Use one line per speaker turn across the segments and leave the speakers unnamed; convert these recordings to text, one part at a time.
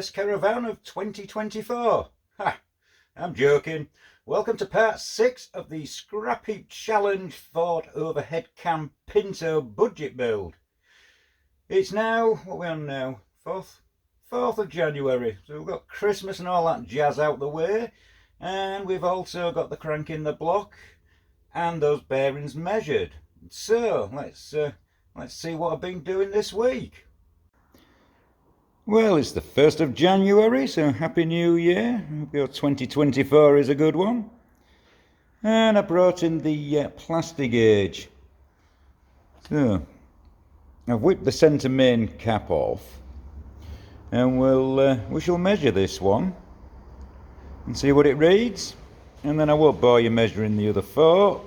best caravan of 2024. Ha! I'm joking. Welcome to part 6 of the Scrapheap Challenge Ford Overhead Cam Pinto budget build. It's now, what are we on now? 4th of January. So we've got Christmas and all that jazz out the way. And we've also got the crank in the block and those bearings measured. So let's see what I've been doing this week. Well, it's the 1st of January, so Happy New Year. Hope your 2024 is a good one. And I brought in the plastic gauge. So I've whipped the centre main cap off, and we shall measure this one and see what it reads. And then I won't bore you measuring the other four,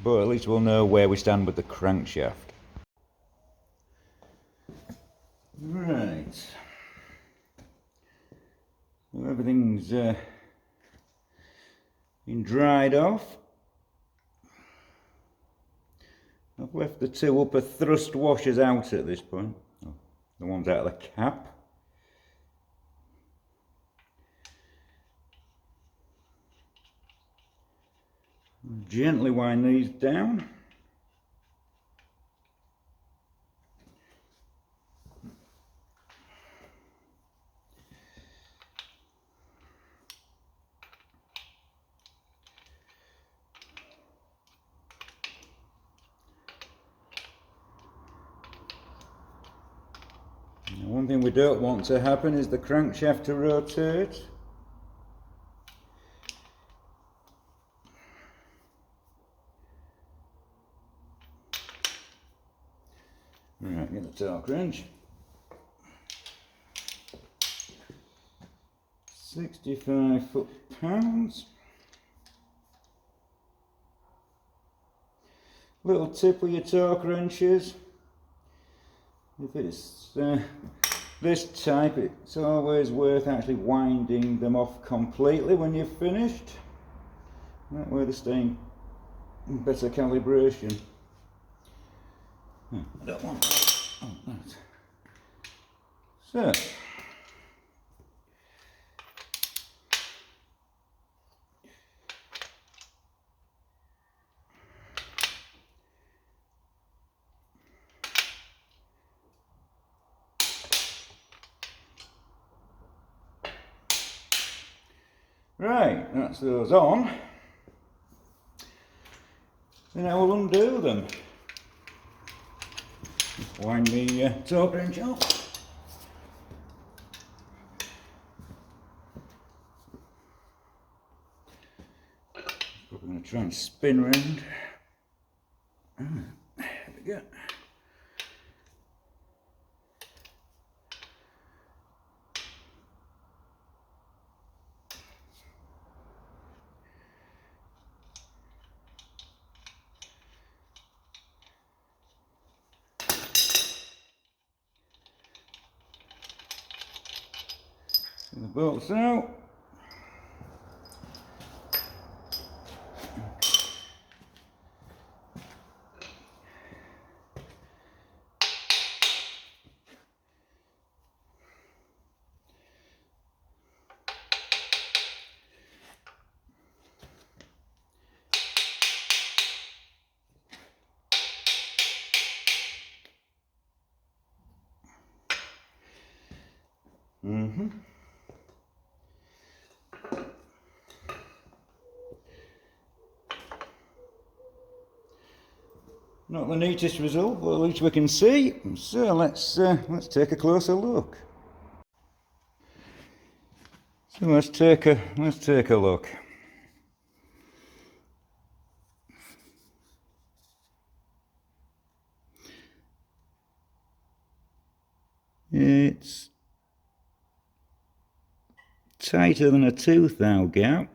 but at least we'll know where we stand with the crankshaft. Right. Well, everything's been dried off. I've left the two upper thrust washers out at this point. Oh, the ones out of the cap. Gently wind these down. Now, one thing we don't want to happen is the crankshaft to rotate. Right, get the torque wrench. 65 foot-pounds. Little tip with your torque wrenches. If it's this type, it's always worth actually winding them off completely when you've finished. That way they're staying in better calibration. I don't want that. So, right, that's those on. Then I will undo them. Wind the torque wrench off. Probably going to try and spin round. There we go. The bolts out. Not the neatest result, but at least we can see. So let's take a closer look. So let's take a look. It's tighter than a tooth thou gap.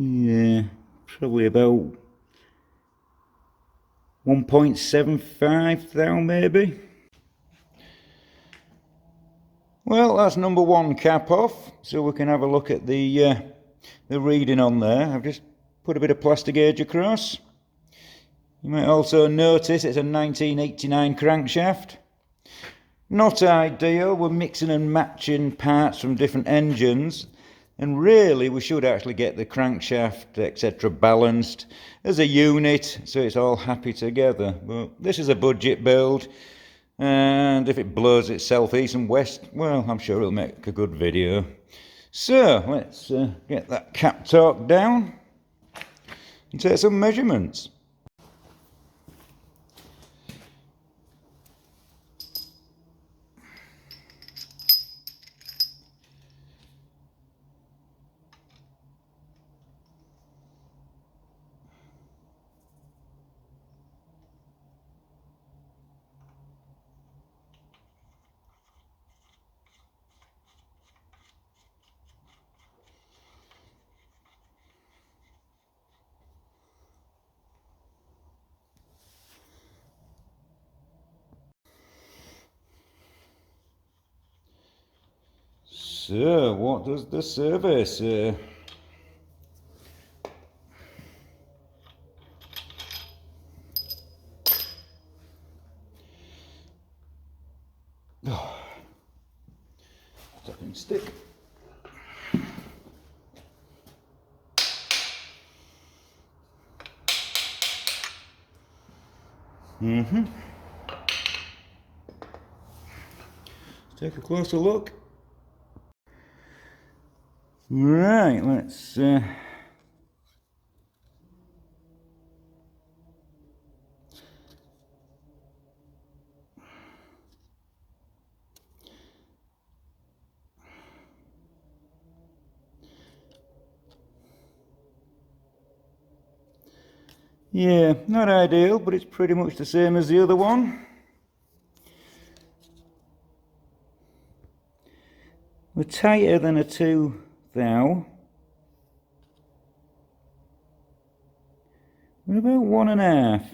Yeah, probably about 1.75 thou maybe. Well, that's number 1 cap off, so we can have a look at the reading on there. I've just put a bit of plastic gauge across. You might also notice it's a 1989 crankshaft. Not ideal, we're mixing and matching parts from different engines, and really we should actually get the crankshaft etc. balanced as a unit so it's all happy together. But this is a budget build, and if it blows itself east and west, well, I'm sure it'll make a good video. So let's get that cap torque down and take some measurements. So, what does the survey say? Oh, tapping stick. Let's take a closer look. Right, let's yeah, not ideal, but it's pretty much the same as the other one. We're tighter than a 2 thou. We're about 1.5.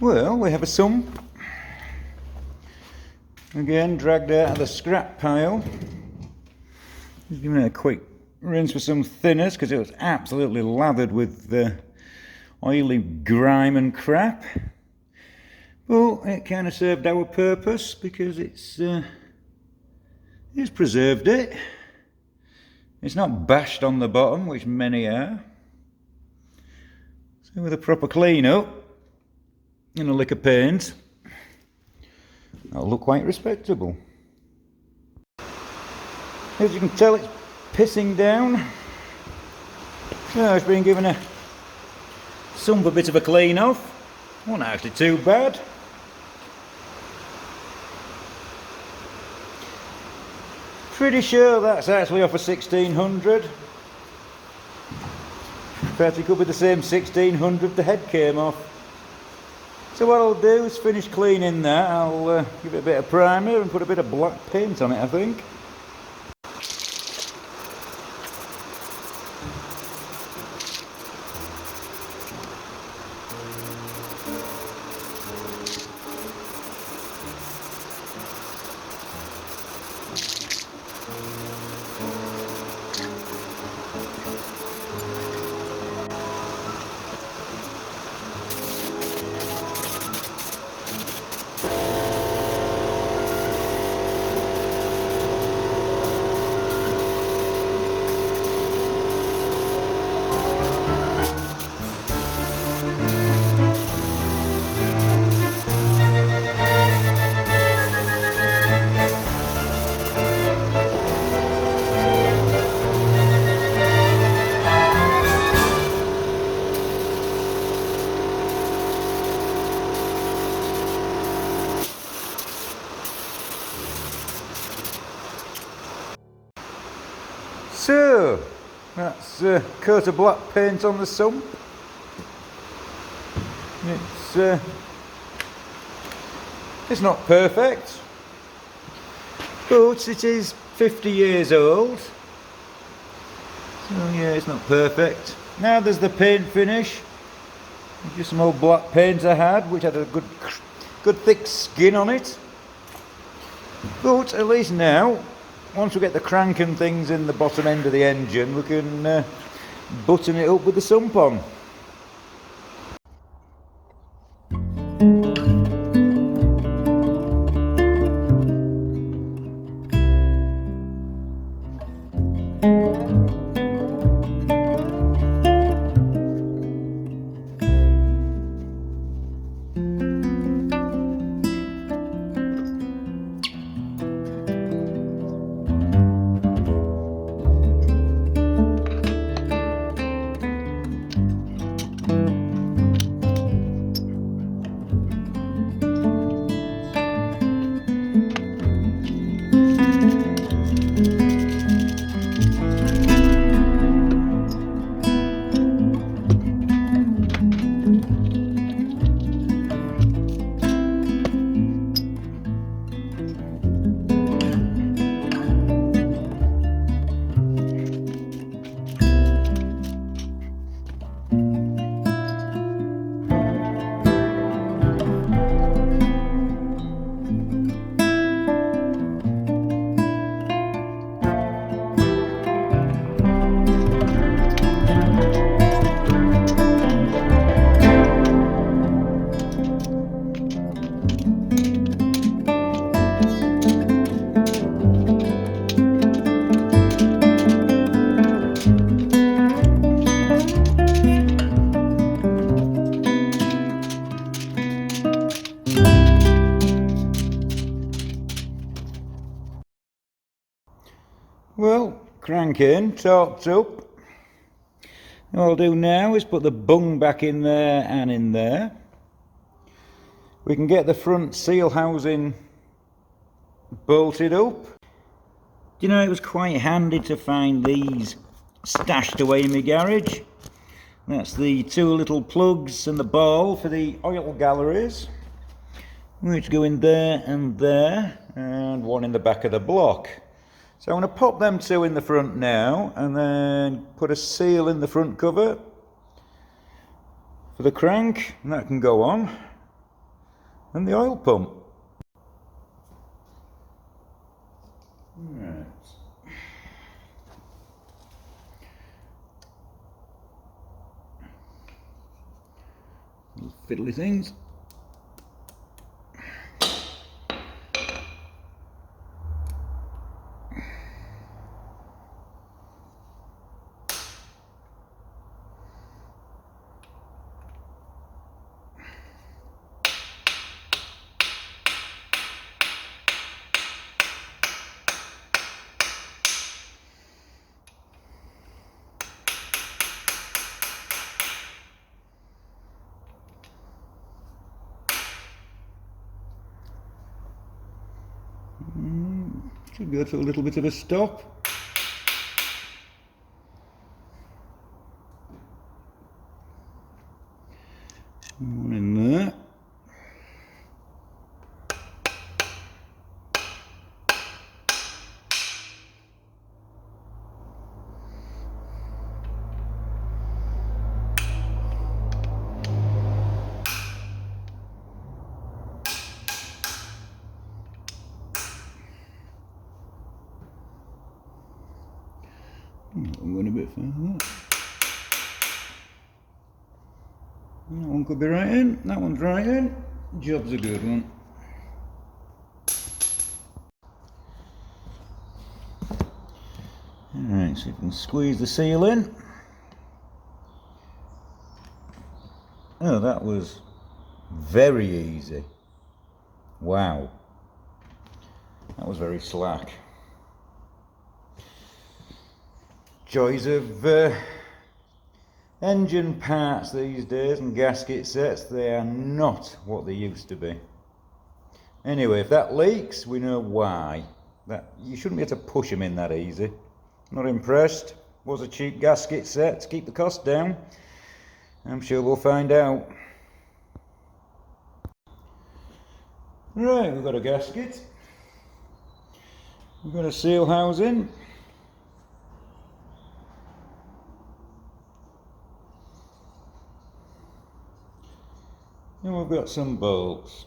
Well, we have a sump. Again, dragged out of the scrap pile. Just giving it a quick rinse with some thinners because it was absolutely lathered with oily grime and crap. But it kind of served our purpose because it's preserved it. It's not bashed on the bottom, which many are. So with a proper clean up and a lick of paint, that'll look quite respectable. As you can tell, it's pissing down. So it's been given a sump a bit of a clean off. Wasn't actually too bad. Pretty sure that's actually off a 1600. In fact, it could be the same 1600 the head came off. So what I'll do is finish cleaning that. I'll give it a bit of primer and put a bit of black paint on it, I think. So, that's a coat of black paint on the sump. It's not perfect, but it is 50 years old. So yeah, it's not perfect. Now there's the paint finish. Just some old black paint I had, which had a good thick skin on it. But at least now, once we get the crank and things in the bottom end of the engine, we can button it up with the sump on. Well, crank in, torqued up. What I'll do now is put the bung back in there and in there. We can get the front seal housing bolted up. You know, it was quite handy to find these stashed away in my garage. That's the two little plugs and the ball for the oil galleries, which go in there, and one in the back of the block. So I'm going to pop them two in the front now, and then put a seal in the front cover for the crank, and that can go on, and the oil pump. Right. Little fiddly things. Should go to a little bit of a stop. One in there. I'm going a bit further. That one could be right in, that one's right in. Job's a good one. Alright, so you can squeeze the seal in. Oh, that was very easy. Wow. That was very slack. Joys of engine parts these days and gasket sets, they are not what they used to be. Anyway, if that leaks, we know why. That you shouldn't be able to push them in that easy. Not impressed. Was a cheap gasket set to keep the cost down. I'm sure we'll find out. Right, we've got a gasket. We've got a seal housing. And we've got some bolts.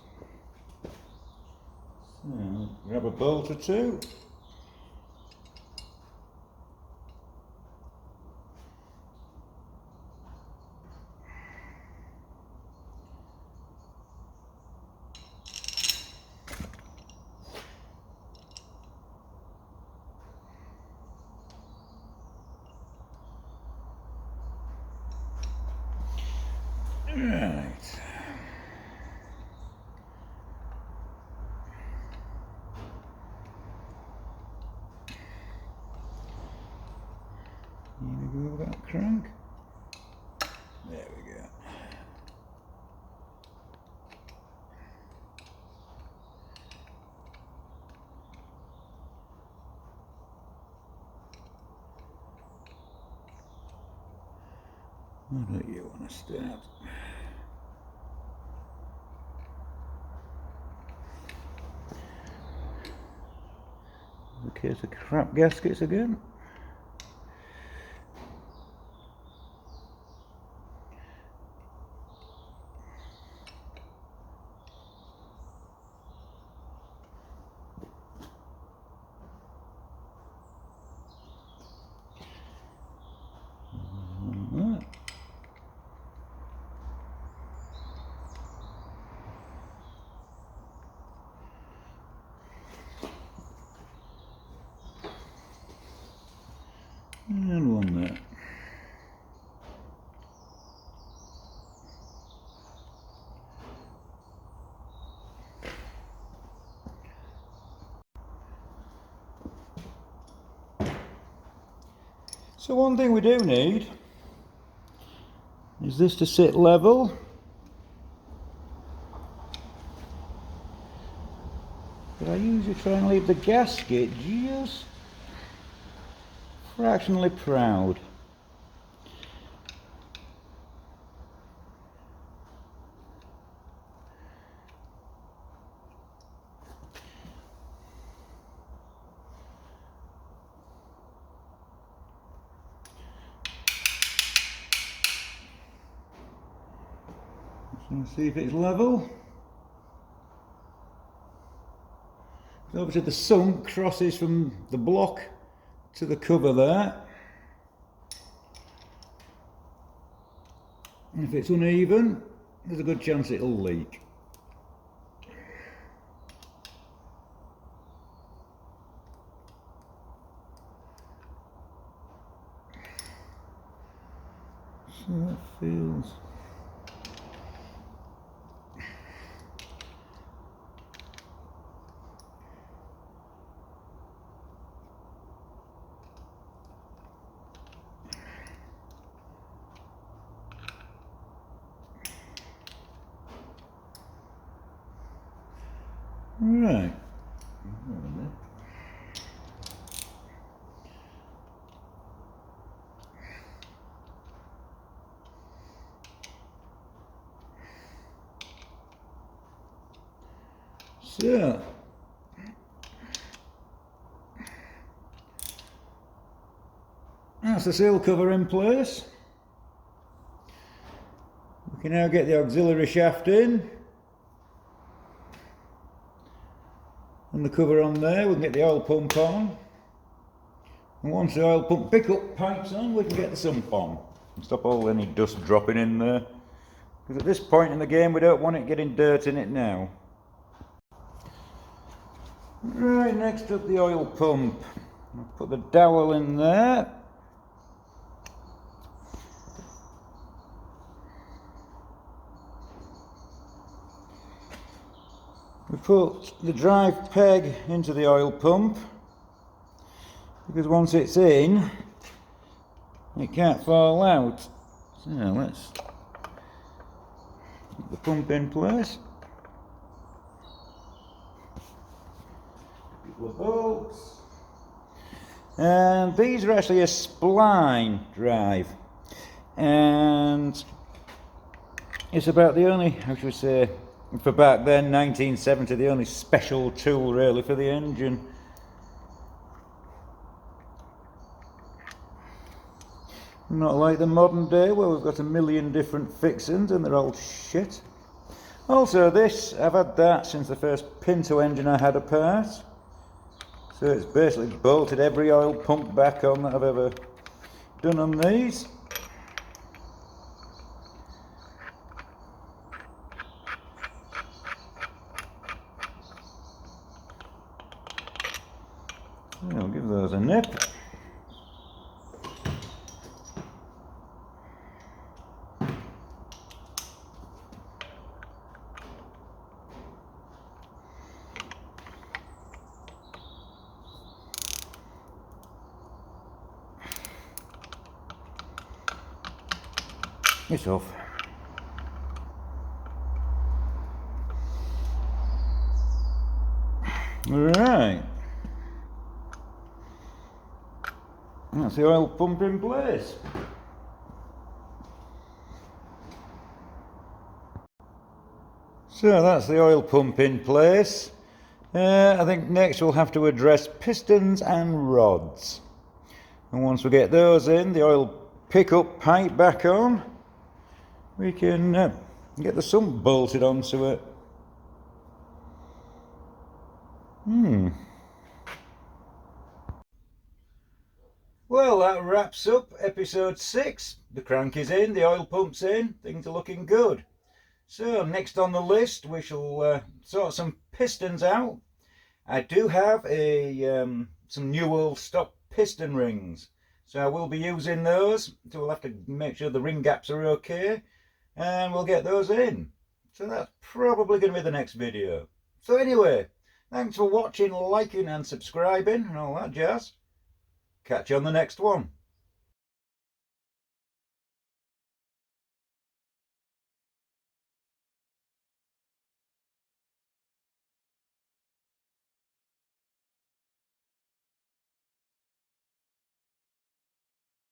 So, grab a bolt or two. Right. Here we go with that crank. There we go. What do you want to start? A case of crap gaskets again. And one there. So one thing we do need is this to sit level. But I usually try and leave the gasket just fractionally proud. Let's see if it's level. So obviously the sump crosses from the block to the cover there. And if it's uneven, there's a good chance it'll leak. So that feels... Right. So that's the seal cover in place. We can now get the auxiliary shaft in. And the cover on there, we can get the oil pump on. And once the oil pump pickup pipe's on, we can get the sump on. And stop all any dust dropping in there. Because at this point in the game, we don't want it getting dirt in it now. Right, next up the oil pump. I'll put the dowel in there. We put the drive peg into the oil pump, because once it's in, it can't fall out. So let's put the pump in place. A couple of bolts. And these are actually a spline drive. And it's about the only, how should we say, for back then, 1970, the only special tool really for the engine. Not like the modern day where we've got a million different fixings and they're all shit. Also this, I've had that since the first Pinto engine I had apart. So it's basically bolted every oil pump back on that I've ever done on these. I'll give those a nip. It's off. Right. That's the oil pump in place. So that's the oil pump in place. I think next we'll have to address pistons and rods. And once we get those in, the oil pickup pipe back on, we can get the sump bolted onto it. Well, that wraps up episode 6. The crank is in, the oil pump's in, things are looking good. So next on the list we shall sort some pistons out. I do have some new old stock piston rings, so I will be using those. So we'll have to make sure the ring gaps are okay, and we'll get those in. So that's probably going to be the next video. So anyway, thanks for watching, liking and subscribing and all that jazz. Catch you on the next one.